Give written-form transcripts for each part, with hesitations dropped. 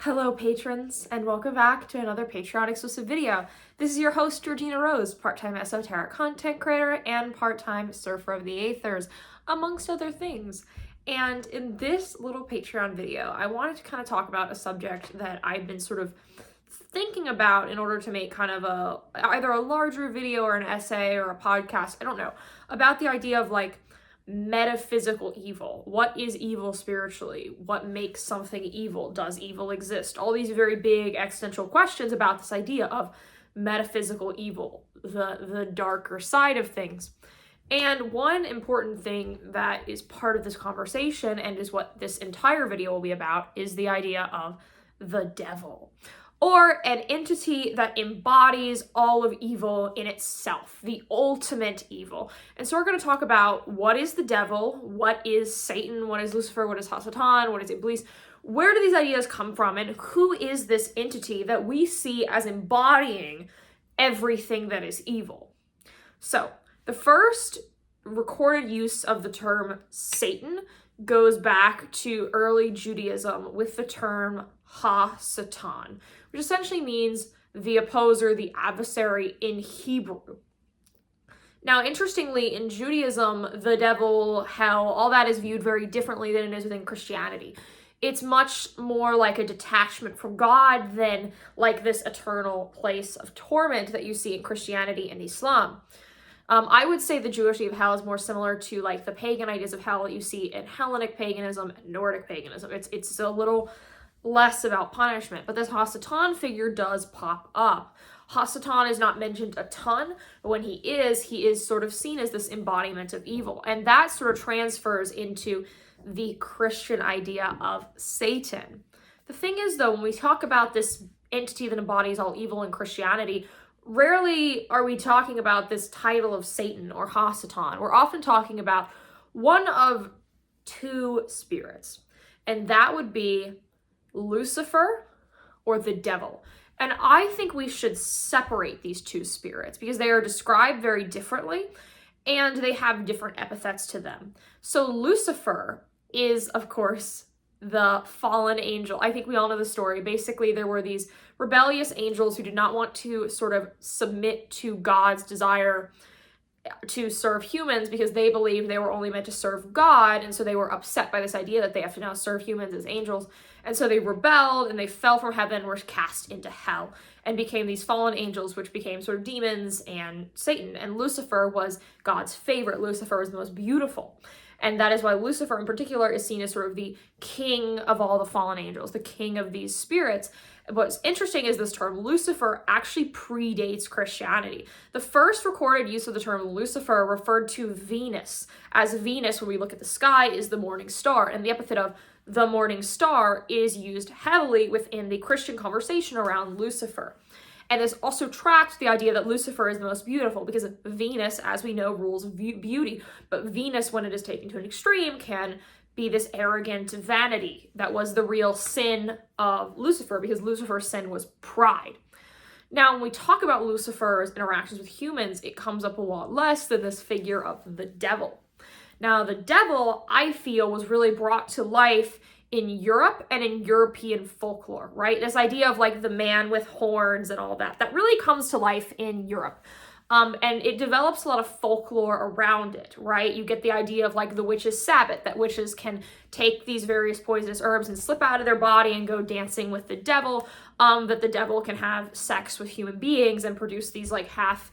Hello patrons, and welcome back to another Patreon exclusive video. This is your host, Georgina Rose, part-time esoteric content creator and part-time surfer of the aethers, amongst other things. And in this little Patreon video, I wanted to kind of talk about a subject that I've been sort of thinking about in order to make kind of either a larger video or an essay or a podcast, I don't know, about the idea of like metaphysical evil. What is evil spiritually? What makes something evil? Does evil exist? All these very big existential questions about this idea of metaphysical evil, the darker side of things. And one important thing that is part of this conversation and is what this entire video will be about is the idea of the devil, or an entity that embodies all of evil in itself, the ultimate evil. And so we're going to talk about what is the devil, what is Satan, what is Lucifer, what is Hasatan, what is Iblis, where do these ideas come from, and who is this entity that we see as embodying everything that is evil. So the first recorded use of the term Satan goes back to early Judaism with the term Ha-Satan, which essentially means the opposer, the adversary in Hebrew. Now, interestingly, in Judaism, the devil, hell, all that is viewed very differently than it is within Christianity. It's much more like a detachment from God than like this eternal place of torment that you see in Christianity and Islam. I would say the Jewish idea of hell is more similar to like the pagan ideas of hell that you see in Hellenic paganism and Nordic paganism. It's a little less about punishment, but this Hasatan figure does pop up. Hasatan is not mentioned a ton, but when he is sort of seen as this embodiment of evil. And that sort of transfers into the Christian idea of Satan. The thing is though, when we talk about this entity that embodies all evil in Christianity, rarely are we talking about this title of Satan or Hasatan. We're often talking about one of two spirits, and that would be Lucifer or the devil. And I think we should separate these two spirits because they are described very differently and they have different epithets to them. So Lucifer is, of course, the fallen angel. I think we all know the story. Basically, there were these rebellious angels who did not want to sort of submit to God's desire to serve humans because they believed they were only meant to serve God, and so they were upset by this idea that they have to now serve humans as angels, and so they rebelled and they fell from heaven, were cast into hell, and became these fallen angels, which became sort of demons and Satan. And Lucifer was God's favorite. Lucifer was the most beautiful. And that is why Lucifer in particular is seen as sort of the king of all the fallen angels, the king of these spirits. What's interesting is this term Lucifer actually predates Christianity. The first recorded use of the term Lucifer referred to Venus, as Venus, when we look at the sky, is the morning star, and the epithet of the morning star is used heavily within the Christian conversation around Lucifer. And this also tracks the idea that Lucifer is the most beautiful because Venus, as we know, rules beauty. But Venus, when it is taken to an extreme, can be this arrogant vanity that was the real sin of Lucifer, because Lucifer's sin was pride. Now, when we talk about Lucifer's interactions with humans, it comes up a lot less than this figure of the devil. Now, the devil, I feel, was really brought to life in Europe and in European folklore, right? This idea of like the man with horns and all that really comes to life in Europe. And it develops a lot of folklore around it, right? You get the idea of like the witch's Sabbath, that witches can take these various poisonous herbs and slip out of their body and go dancing with the devil, that the devil can have sex with human beings and produce these like half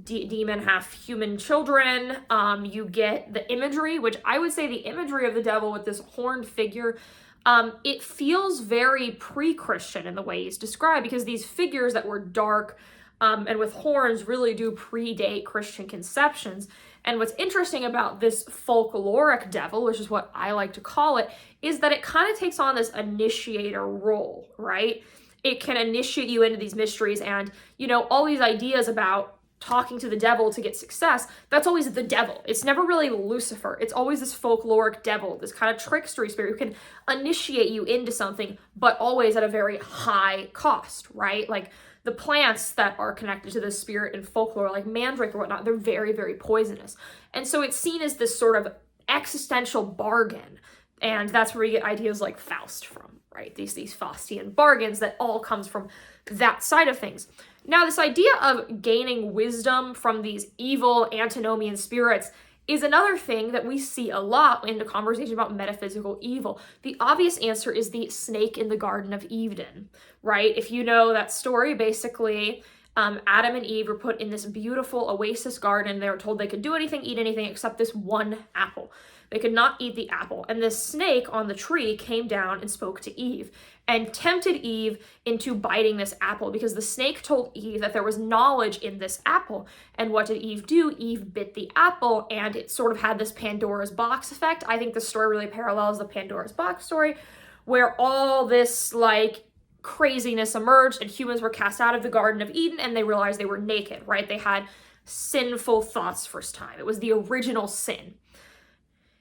demon, half human children. You get the imagery, which I would say the imagery of the devil with this horned figure, it feels very pre-Christian in the way he's described, because these figures that were dark and with horns really do predate Christian conceptions. And what's interesting about this folkloric devil, which is what I like to call it, is that it kind of takes on this initiator role, right? It can initiate you into these mysteries, and, you know, all these ideas about talking to the devil to get success, that's always the devil. It's never really Lucifer. It's always this folkloric devil, this kind of trickstery spirit who can initiate you into something, but always at a very high cost, right? Like the plants that are connected to this spirit in folklore, like mandrake or whatnot, they're very, very poisonous. And so it's seen as this sort of existential bargain And that's where we get ideas like Faust from, right? These Faustian bargains, that all comes from that side of things. Now, this idea of gaining wisdom from these evil antinomian spirits is another thing that we see a lot in the conversation about metaphysical evil. The obvious answer is the snake in the Garden of Eden, right? If you know that story, basically, Adam and Eve were put in this beautiful oasis garden. They were told they could do anything, eat anything, except this one apple. They could not eat the apple. And this snake on the tree came down and spoke to Eve and tempted Eve into biting this apple, because the snake told Eve that there was knowledge in this apple. And what did Eve do? Eve bit the apple, and it sort of had this Pandora's box effect. I think the story really parallels the Pandora's box story, where all this like craziness emerged and humans were cast out of the Garden of Eden, and they realized they were naked, right? They had sinful thoughts first time. It was the original sin.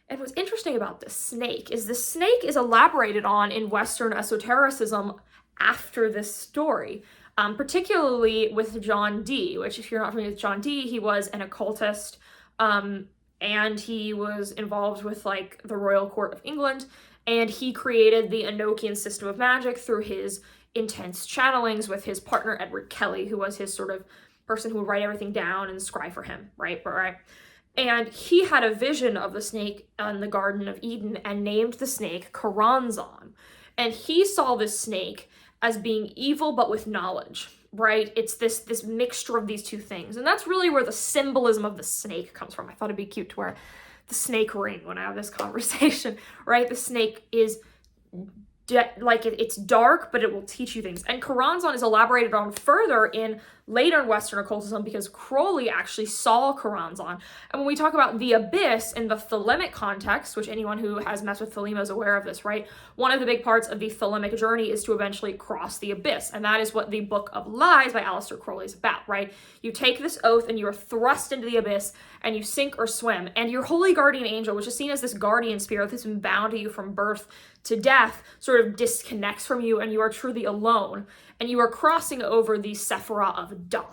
And what's interesting about the snake is the snake is elaborated on in Western esotericism after this story, particularly with John Dee, which, if you're not familiar with John Dee, he was an occultist, and he was involved with like the Royal Court of England, and he created the Enochian system of magic through his intense channelings with his partner Edward Kelly, who was his sort of person who would write everything down and scribe for him, right? And he had a vision of the snake in the Garden of Eden and named the snake Karanzan. And he saw this snake as being evil but with knowledge, right? It's this mixture of these two things. And that's really where the symbolism of the snake comes from. I thought it'd be cute to wear the snake ring when I have this conversation, right? The snake is it's dark, but it will teach you things. And Karanzan is elaborated on further in later Western occultism, because Crowley actually saw Karanzan. And when we talk about the abyss in the thelemic context, which anyone who has messed with Thelema is aware of this, right? One of the big parts of the thelemic journey is to eventually cross the abyss. And that is what the Book of Lies by Aleister Crowley is about, right? You take this oath and you are thrust into the abyss and you sink or swim. And your holy guardian angel, which is seen as this guardian spirit that's been bound to you from birth to death, sort of disconnects from you, and you are truly alone. And you are crossing over the Sephirah of Da,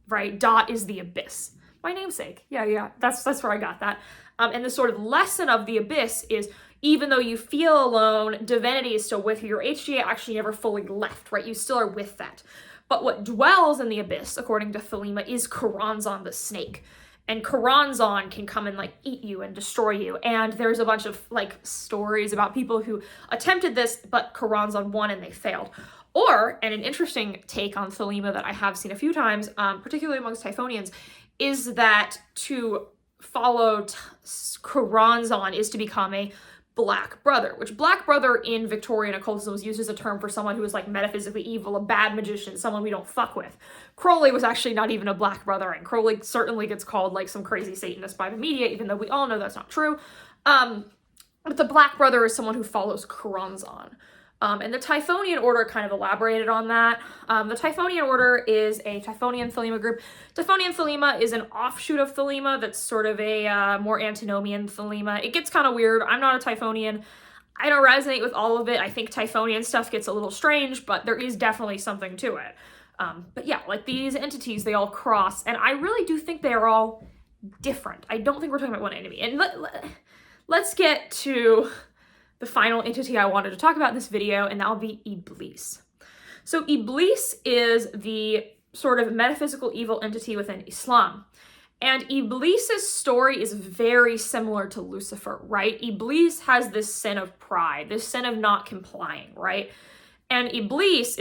right? Da is the abyss. My namesake. Yeah, that's where I got that. And the sort of lesson of the abyss is, even though you feel alone, divinity is still with you. Your HGA actually never fully left, right? You still are with that. But what dwells in the abyss, according to Thelema, is Karanzan the snake. And Karanzan can come and like eat you and destroy you. And there's a bunch of like stories about people who attempted this, but Karanzan won and they failed. Or, and an interesting take on Thelema that I have seen a few times, particularly amongst Typhonians, is that to follow Karanzan is to become a black brother, which black brother in Victorian occultism was used as a term for someone who was like metaphysically evil, a bad magician, someone we don't fuck with. Crowley was actually not even a black brother, and Crowley certainly gets called like some crazy Satanist by the media, even though we all know that's not true. But the black brother is someone who follows Karanzan. And the Typhonian order kind of elaborated on that. The Typhonian order is a Typhonian Thelema group. Typhonian Thelema is an offshoot of Thelema that's sort of a more antinomian Thelema. It gets kind of weird. I'm not a Typhonian. I don't resonate with all of it. I think Typhonian stuff gets a little strange, but there is definitely something to it. But yeah, like these entities, they all cross, and I really do think they are all different. I don't think we're talking about one enemy. And let's get to the final entity I wanted to talk about in this video, and that'll be Iblis. So Iblis is the sort of metaphysical evil entity within Islam. And Iblis's story is very similar to Lucifer, right? Iblis has this sin of pride, this sin of not complying, right? And Iblis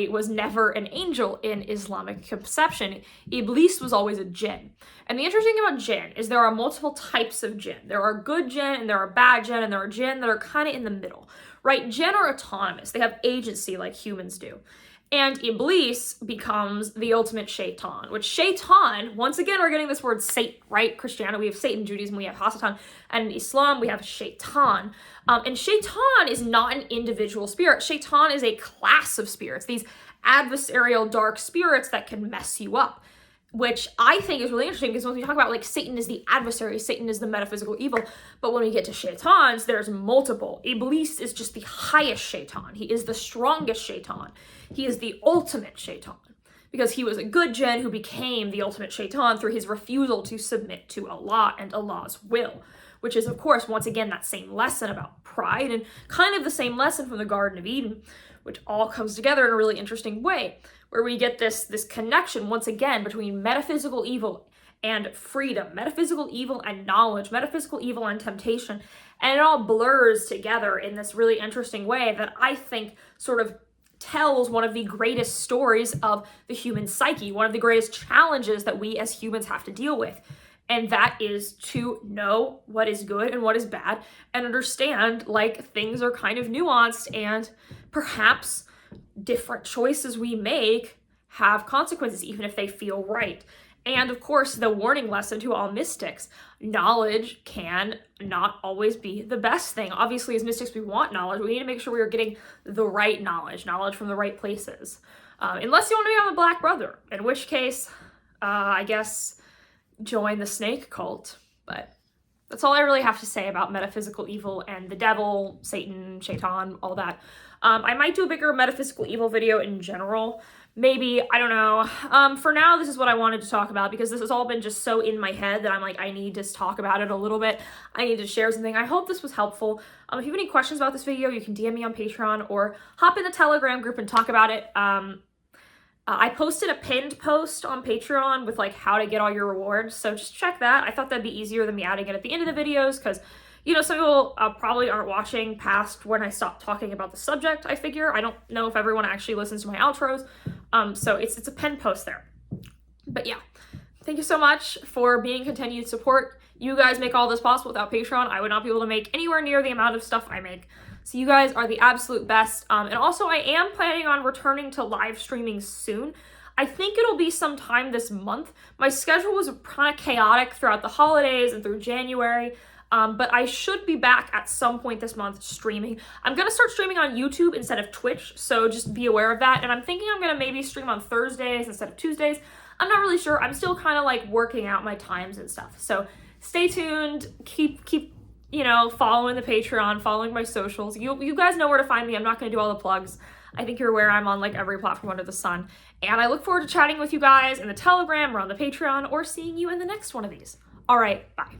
was never an angel in Islamic conception. Iblis was always a jinn. And the interesting thing about jinn is there are multiple types of jinn. There are good jinn, and there are bad jinn, and there are jinn that are kind of in the middle, right? Jinn are autonomous. They have agency like humans do. And Iblis becomes the ultimate shaitan, which shaitan, once again, we're getting this word Satan, right? Christianity, we have Satan, Judaism, we have Hasatan, and in Islam, we have shaitan. And shaitan is not an individual spirit. Shaitan is a class of spirits, these adversarial dark spirits that can mess you up, which I think is really interesting, because when we talk about like Satan is the adversary, Satan is the metaphysical evil, but when we get to shaitans, there's multiple. Iblis is just the highest shaitan. He is the strongest shaitan. He is the ultimate shaitan, because he was a good jinn who became the ultimate shaitan through his refusal to submit to Allah and Allah's will, which is, of course, once again, that same lesson about pride and kind of the same lesson from the Garden of Eden, which all comes together in a really interesting way, where we get this connection, once again, between metaphysical evil and freedom, metaphysical evil and knowledge, metaphysical evil and temptation, and it all blurs together in this really interesting way that I think sort of tells one of the greatest stories of the human psyche, one of the greatest challenges that we as humans have to deal with. And that is to know what is good and what is bad and understand like things are kind of nuanced and perhaps different choices we make have consequences, even if they feel right. And of course, the warning lesson to all mystics, knowledge can not always be the best thing. Obviously, as mystics, we want knowledge. We need to make sure we are getting the right knowledge from the right places. Unless you want to become a Black Brother, in which case, I guess, join the snake cult. But that's all I really have to say about metaphysical evil and the devil, Satan, Shaitan, all that. I might do a bigger metaphysical evil video in general. Maybe, I don't know. For now, this is what I wanted to talk about because this has all been just so in my head that I'm like, I need to talk about it a little bit. I need to share something. I hope this was helpful. If you have any questions about this video, you can DM me on Patreon or hop in the Telegram group and talk about it. I posted a pinned post on Patreon with like how to get all your rewards, so just check that. I thought that'd be easier than me adding it at the end of the videos because, you know, some people probably aren't watching past when I stop talking about the subject, I figure. I don't know if everyone actually listens to my outros, so it's a pinned post there. But yeah, thank you so much for being continued support. You guys make all this possible. Without Patreon, I would not be able to make anywhere near the amount of stuff I make. So you guys are the absolute best. And also I am planning on returning to live streaming soon. I think it'll be sometime this month. My schedule was kind of chaotic throughout the holidays and through January. But I should be back at some point this month streaming. I'm going to start streaming on YouTube instead of Twitch, so just be aware of that. And I'm thinking I'm going to maybe stream on Thursdays instead of Tuesdays. I'm not really sure. I'm still kind of like working out my times and stuff. So stay tuned. Keep you know, following the Patreon, following my socials. You guys know where to find me. I'm not going to do all the plugs. I think you're aware I'm on like every platform under the sun. And I look forward to chatting with you guys in the Telegram or on the Patreon or seeing you in the next one of these. All right, bye.